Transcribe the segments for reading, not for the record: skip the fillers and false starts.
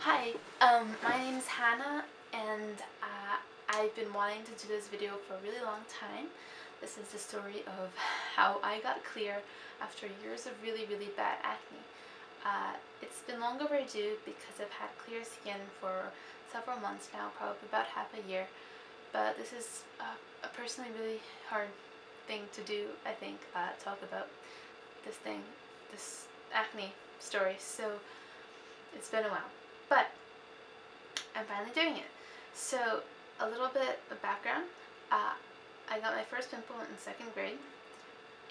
Hi, my name is Hannah, and I've been wanting to do this video for a really long time. This is the story of how I got clear after years of really bad acne. It's been long overdue because I've had clear skin for several months now, probably about half a year. But this is a personally really hard thing to do, I think, talk about this acne story. So it's been a while. But I'm finally doing it. So a little bit of background. I got my first pimple in 2nd grade,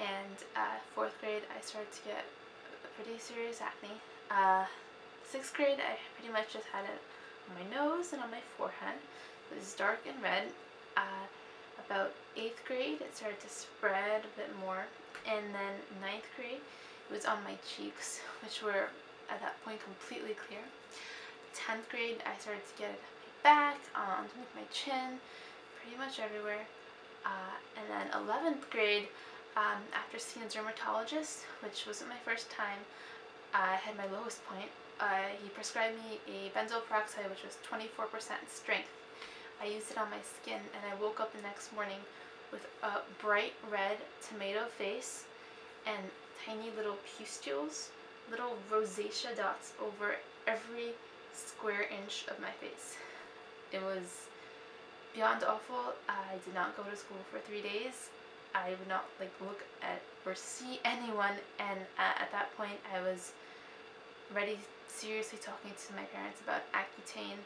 and 4th grade I started to get a pretty serious acne. 6th grade I pretty much just had it on my nose and on my forehead. It was dark and red. About 8th grade it started to spread a bit more, and then 9th grade it was on my cheeks, which were at that point completely clear. 10th grade I started to get it at my back, underneath my chin, pretty much everywhere. And then 11th grade, after seeing a dermatologist, which wasn't my first time, I had my lowest point. He prescribed me a benzoyl peroxide, which was 24% strength. I used it on my skin, and I woke up the next morning with a bright red tomato face and tiny little pustules, little rosacea dots over every square inch of my face. It was beyond awful. I did not go to school for 3 days. I would not look at or see anyone, and at that point I was ready, seriously talking to my parents about Accutane,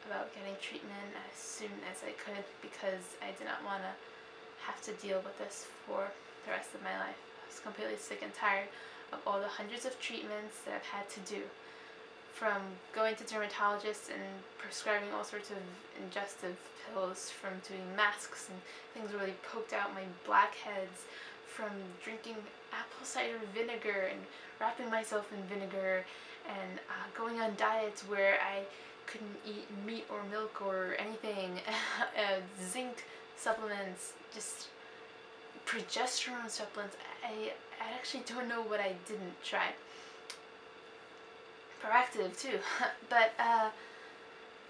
about getting treatment as soon as I could, because I did not want to have to deal with this for the rest of my life. I was completely sick and tired of all the hundreds of treatments that I've had to do, from going to dermatologists and prescribing all sorts of ingestive pills, from doing masks and things really poked out my blackheads, from drinking apple cider vinegar and wrapping myself in vinegar, and going on diets where I couldn't eat meat or milk or anything, zinc supplements, just progesterone supplements. I actually don't know what I didn't try. Proactive too. But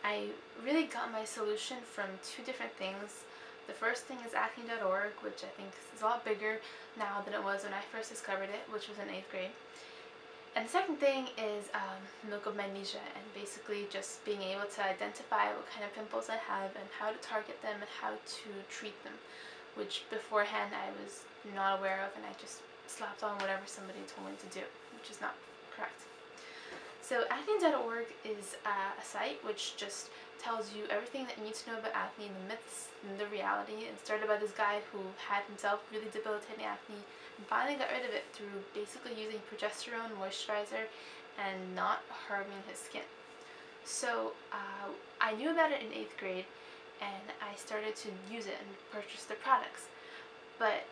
I really got my solution from 2 different things. The first thing is acne.org, which I think is a lot bigger now than it was when I first discovered it, which was in 8th grade. And the second thing is milk of magnesia, and basically just being able to identify what kind of pimples I have and how to target them and how to treat them, which beforehand I was not aware of, and I just slapped on whatever somebody told me to do, which is not correct. So acne.org is a site which just tells you everything that you need to know about acne, the myths and the reality. It started by this guy who had himself really debilitating acne and finally got rid of it through basically using progesterone moisturizer and not harming his skin. So I knew about it in 8th grade, and I started to use it and purchase the products. But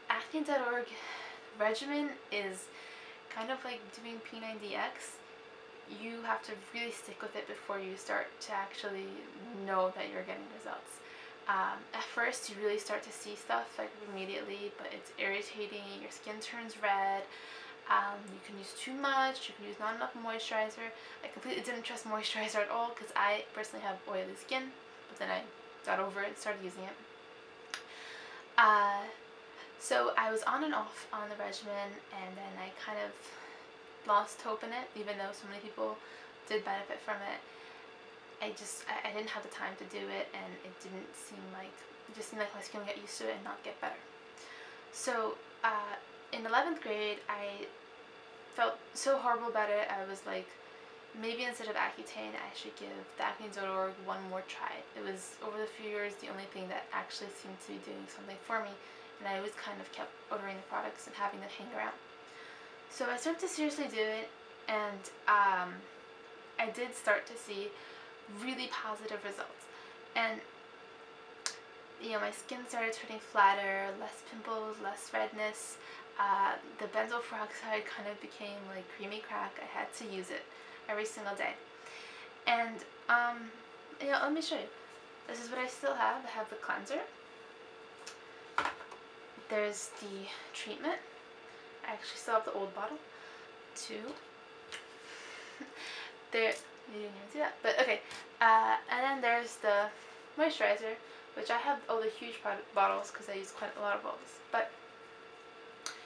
acne.org regimen is kind of like doing P90X. You have to really stick with it before you start to actually know that you're getting results. At first you really start to see stuff immediately, but it's irritating, your skin turns red, you can use too much, you can use not enough moisturizer. I completely didn't trust moisturizer at all because I personally have oily skin, but then I got over it and started using it. So I was on and off on the regimen, and then I kind of lost hope in it, even though so many people did benefit from it. I didn't have the time to do it, and it seemed like my skin would get used to it and not get better. So in 11th grade I felt so horrible about it. I was like, maybe instead of Accutane I should give the acne.org one more try. It was, over the few years, the only thing that actually seemed to be doing something for me, and I always kind of kept ordering the products and having them hang around. So I started to seriously do it, and I did start to see really positive results. And my skin started turning flatter, less pimples, less redness. The benzoyl peroxide kind of became like creamy crack. I had to use it every single day. And let me show you. This is what I still have. I have the cleanser. There's the treatment. I actually still have the old bottle too. There You didn't even see that, but okay. And then there's the moisturizer, which I have all the huge bottles because I use quite a lot of bottles. But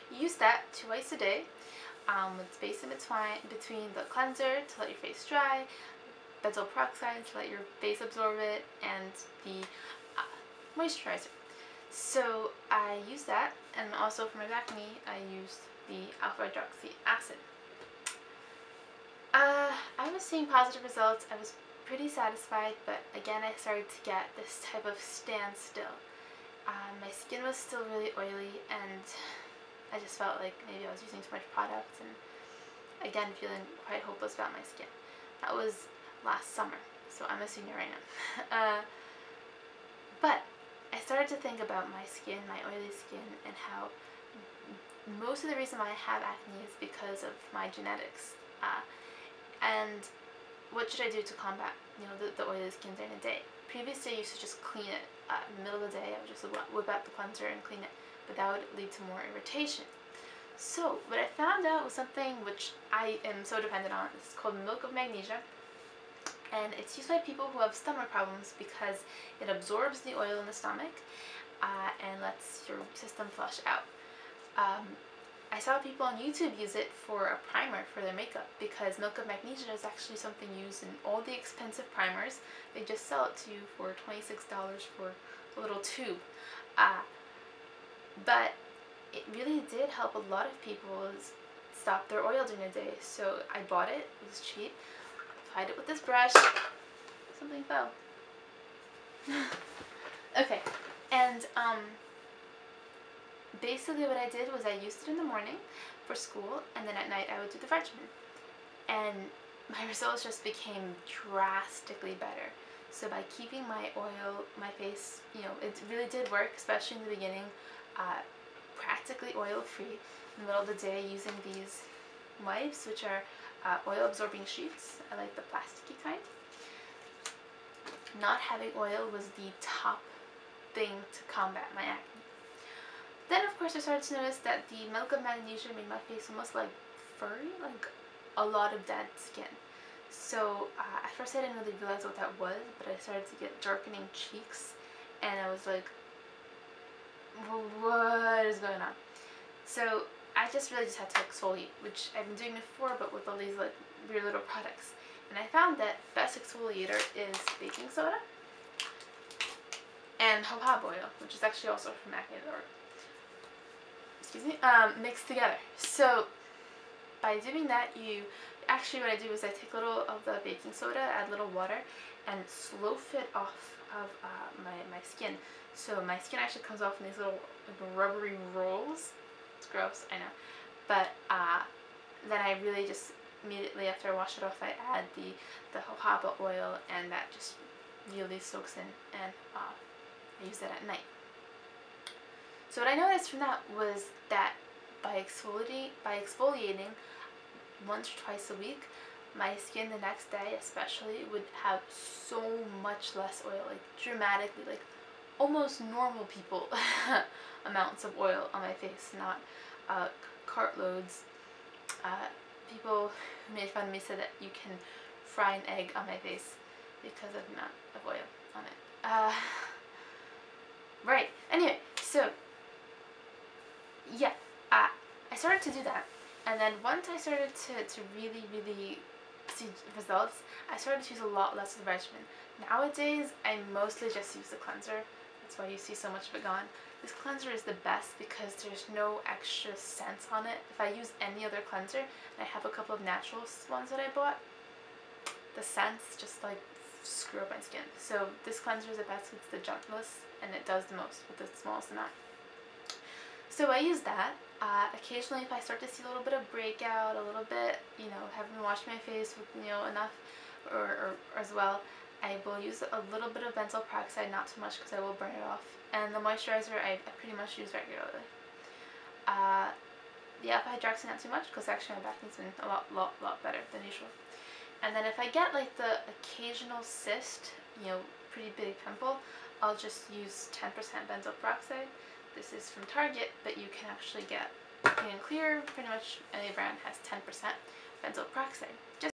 you use that twice a day, with space in between the cleanser to let your face dry, benzoyl peroxide to let your face absorb it, and the moisturizer. So I use that, and also for my acne, I used the alpha hydroxy acid. I was seeing positive results. I was pretty satisfied, but again I started to get this type of standstill. My skin was still really oily, and I just felt like maybe I was using too much product, and again feeling quite hopeless about my skin. That was last summer, so I'm a senior right now. But I started to think about my skin, my oily skin, and how most of the reason why I have acne is because of my genetics. And what should I do to combat, the oily skin during the day? Previously, I used to just clean it in the middle of the day. I would just whip out the cleanser and clean it, but that would lead to more irritation. So what I found out was something which I am so dependent on. It's called milk of magnesia, and it's used by people who have stomach problems because it absorbs the oil in the stomach and lets your system flush out. I saw people on YouTube use it for a primer for their makeup, because milk of magnesia is actually something used in all the expensive primers. They just sell it to you for $26 for a little tube. But it really did help a lot of people stop their oil during the day. So I bought it. It was cheap. Applied it with this brush. Something fell. Okay, and basically what I did was I used it in the morning for school, and then at night I would do the regimen, and my results just became drastically better. So by keeping my face, it really did work, especially in the beginning, practically oil free in the middle of the day, using these wipes, which are oil absorbing sheets. I like the plasticky kind. Not having oil was the top thing to combat my acne. Then of course I started to notice that the milk of magnesia made my face almost like furry, like a lot of dead skin. So at first I didn't really realize what that was, but I started to get darkening cheeks, and I was like, what is going on? So I really just had to exfoliate, which I've been doing before, but with all these like weird little products. And I found that best exfoliator is baking soda and jojoba oil, which is actually also from Acne.org. Excuse me, mixed together. So by doing that, what I do is I take a little of the baking soda, add a little water, and slow fit off of my skin. So my skin actually comes off in these little rubbery rolls. It's gross, I know. But then I really just immediately after I wash it off, I add the jojoba oil, and that just really soaks in, and I use that at night. So what I noticed from that was that by exfoliating once or twice a week, my skin the next day especially would have so much less oil, like dramatically, like almost normal people amounts of oil on my face, not cartloads. People who made fun of me said that you can fry an egg on my face because of the amount of oil on it. Right, anyway, so yeah, I started to do that, and then once I started to really see results, I started to use a lot less of the regimen. Nowadays, I mostly just use the cleanser. That's why you see so much of it gone. This cleanser is the best because there's no extra scents on it. If I use any other cleanser, and I have a couple of natural ones that I bought, the scents just like screw up my skin. So this cleanser is the best. It's the gentlest, and it does the most with the smallest amount. So I use that. Occasionally if I start to see a little bit of breakout, a little bit, haven't washed my face with, enough or as well, I will use a little bit of benzoyl peroxide, not too much because I will burn it off. And the moisturizer I pretty much use regularly. The alpha hydroxy not too much because actually my acne's been a lot better than usual. And then if I get like the occasional cyst, pretty big pimple, I'll just use 10% benzoyl peroxide. This is from Target, but you can actually get Clean and Clear. Pretty much any brand has 10% benzoyl peroxide.